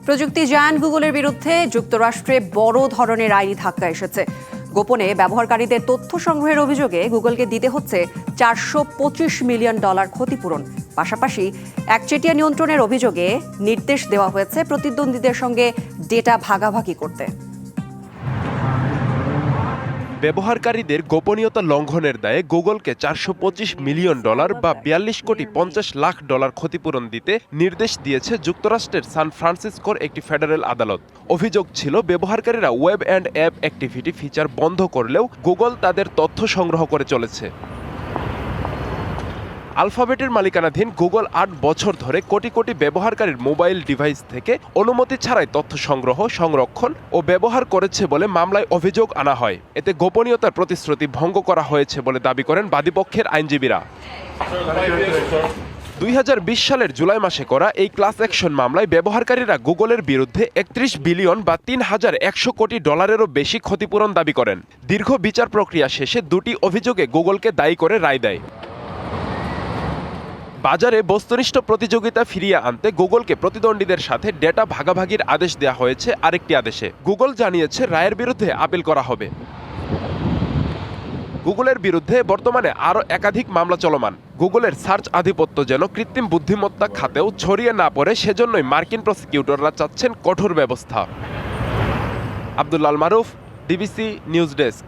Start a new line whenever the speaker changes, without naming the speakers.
প্রযুক্তি জায়ান্ট গুগলের বিরুদ্ধে যুক্তরাষ্ট্রে বড় ধরনের আইনি ধাক্কা এসেছে। গোপনে ব্যবহারকারীদের তথ্য সংগ্রহের অভিযোগে গুগলকে দিতে হচ্ছে $425 মিলিয়ন ক্ষতিপূরণ। পাশাপাশি একচেটিয়া নিয়ন্ত্রণের অভিযোগে নির্দেশ দেওয়া হয়েছে প্রতিদ্বন্দ্বীদের সঙ্গে ডেটা ভাগাভাগি করতে।
ব্যবহারকারীদের গোপনীয়তা লঙ্ঘনের দায়ে গুগলকে $425 মিলিয়ন বা $42,50,00,000 ক্ষতিপূরণ দিতে নির্দেশ দিয়েছে যুক্তরাষ্ট্রের সান ফ্রান্সিসকোর একটি ফেডারেল আদালত। অভিযোগ ছিল ব্যবহারকারীরা web and app activity feature বন্ধ করলেও গুগল তাদের তথ্য সংগ্রহ করে চলেছে। আলফাবেটের মালিকানাধীন গুগল ৮ বছর ধরে কোটি কোটি ব্যবহারকারীর মোবাইল ডিভাইস থেকে অনুমতি ছাড়াই তথ্য সংগ্রহ, সংরক্ষণ ও ব্যবহার করেছে বলে মামলায় অভিযোগ আনা হয়। এতে গোপনীয়তার প্রতিশ্রুতি ভঙ্গ করা হয়েছে বলে দাবি করেন বাদীপক্ষের আইনজীবীরা। ২০২০ সালের জুলাই মাসে করা এই ক্লাস অ্যাকশন মামলায় ব্যবহারকারীরা গুগলের বিরুদ্ধে ৩১ বিলিয়ন বা $৩,১০০ কোটি বেশি ক্ষতিপূরণ দাবি করেন। দীর্ঘ বিচার প্রক্রিয়া শেষে দুটি অভিযোগে গুগলকে দায়ী করে রায় দেয়। বাজারে বস্তুনিষ্ঠ প্রতিযোগিতা ফিরিয়ে আনতে গুগলকে প্রতিদ্বন্দ্বীদের সাথে ডেটা ভাগাভাগির আদেশ দেওয়া হয়েছে আরেকটি আদেশে। গুগল জানিয়েছে রায়ের বিরুদ্ধে আপিল করা হবে। গুগলের বিরুদ্ধে বর্তমানে আরও একাধিক মামলা চলমান। গুগলের সার্চ আধিপত্য যেন কৃত্রিম বুদ্ধিমত্তা খাতেও ছড়িয়ে না পড়ে, সেজন্যই মার্কিন প্রসিকিউটররা চাচ্ছেন কঠোর ব্যবস্থা। আব্দুল আল মারুফ, ডিবিসি নিউজ ডেস্ক।